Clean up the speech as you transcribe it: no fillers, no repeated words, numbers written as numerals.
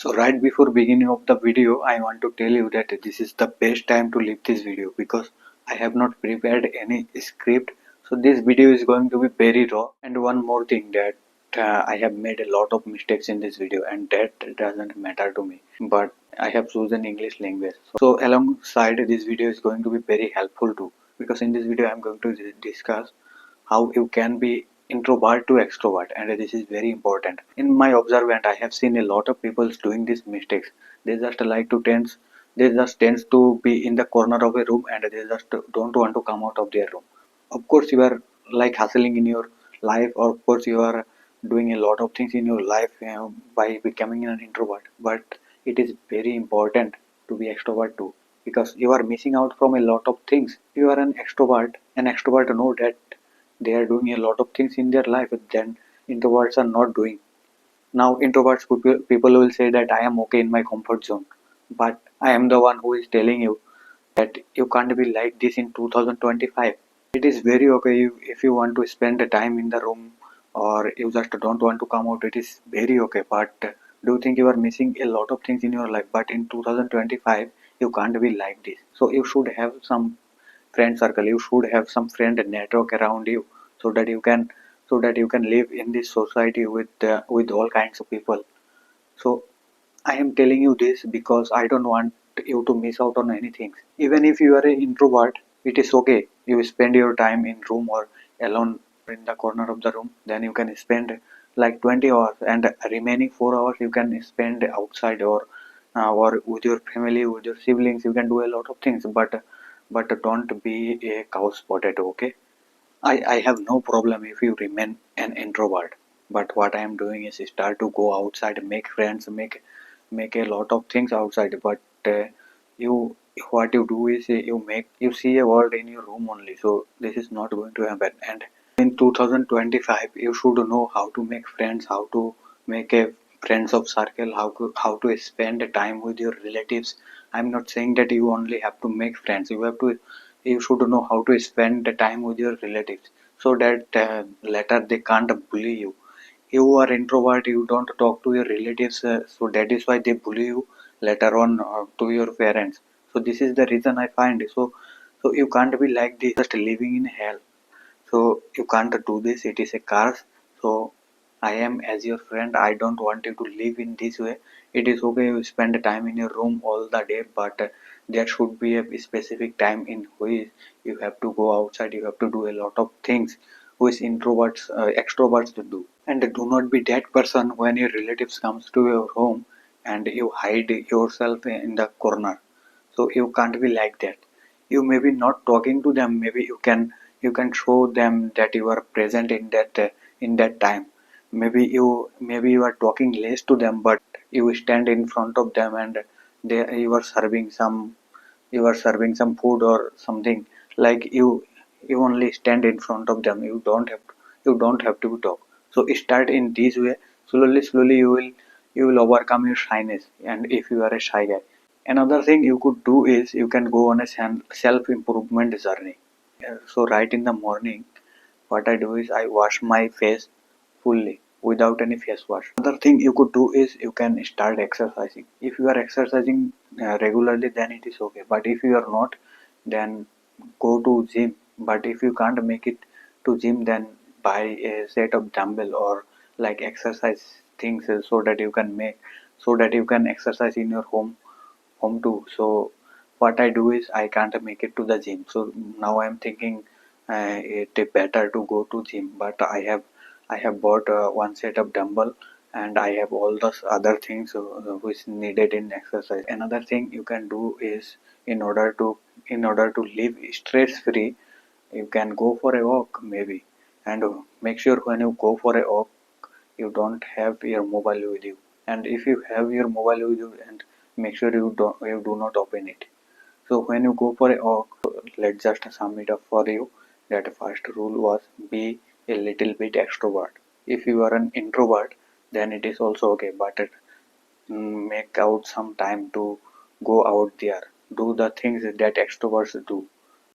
So right before beginning of the video, I want to tell you that this is the best time to leave this video because I have not prepared any script. So this video is going to be very raw. And one more thing that I have made a lot of mistakes in this video and that doesn't matter to me. But I have chosen English language. So alongside this video is going to be very helpful too because in this video I am going to discuss how you can be introvert to extrovert, and this is very important. In my observant, I have seen a lot of people doing these mistakes. They just like to tends they just tends to be in the corner of a room and they just don't want to come out of their room. Of course you are like hustling in your life, or of course you are doing a lot of things in your life, by becoming an introvert, but it is very important to be extrovert too because you are missing out from a lot of things. You are an extrovert know that they are doing a lot of things in their life that introverts are not doing. Now, introverts people will say that I am okay in my comfort zone, but I am the one who is telling you that you can't be like this in 2025. It is very okay if you want to spend the time in the room or you just don't want to come out. It is very okay, but do you think you are missing a lot of things in your life? But in 2025, you can't be like this. So you should have some friend circle, you should have some friend network around you so that you can live in this society with all kinds of people. So I am telling you this because I don't want you to miss out on anything. Even if you are an introvert, it is okay, you spend your time in room or alone in the corner of the room, then you can spend like 20 hours and remaining 4 hours you can spend outside or with your family, with your siblings. You can do a lot of things, but don't be a cow's potato, okay? I have no problem if you remain an introvert, but what I am doing is start to go outside, make friends, make a lot of things outside. But you what you do is you see a world in your room only. So this is not going to happen. And in 2025, you should know how to make friends, how to make a friends of circle, how to spend time with your relatives. I'm not saying that you only have to make friends. You should know how to spend the time with your relatives so that later they can't bully you. You are introvert, you don't talk to your relatives, so that is why they bully you later on to your parents. So this is the reason I find. So you can't be like this, just living in hell. So you can't do this, it is a curse. So I am as your friend, I don't want you to live in this way. It is okay you spend time in your room all the day, but there should be a specific time in which you have to go outside, you have to do a lot of things which introverts extroverts do. And do not be that person when your relatives comes to your home and you hide yourself in the corner. So you can't be like that. You may be not talking to them, maybe you can show them that you are present in that time. Maybe you are talking less to them, but you stand in front of them and you are serving some food or something. Like you only stand in front of them, you don't have to talk. So start in this way. Slowly you will overcome your shyness. And if you are a shy guy, another thing you could do is you can go on a self improvement journey. So right in the morning, what I do is I wash my face fully without any face wash. Another thing you could do is you can start exercising. If you are exercising regularly, then it is okay. But if you are not, then go to gym. But if you can't make it to gym, then buy a set of dumbbell or like exercise things so that you can exercise in your home too. So what I do is I can't make it to the gym. So now I'm thinking it is better to go to gym. But I have bought one set of dumbbell and I have all those other things which needed in exercise. Another thing you can do is in order to live stress free, you can go for a walk maybe, and make sure when you go for a walk you don't have your mobile with you. And if you have your mobile with you, and make sure you do not open it. So when you go for a walk, let's just sum it up for you. That first rule was be a little bit extrovert. If you are an introvert, then it is also okay, but make out some time to go out there, do the things that extroverts do.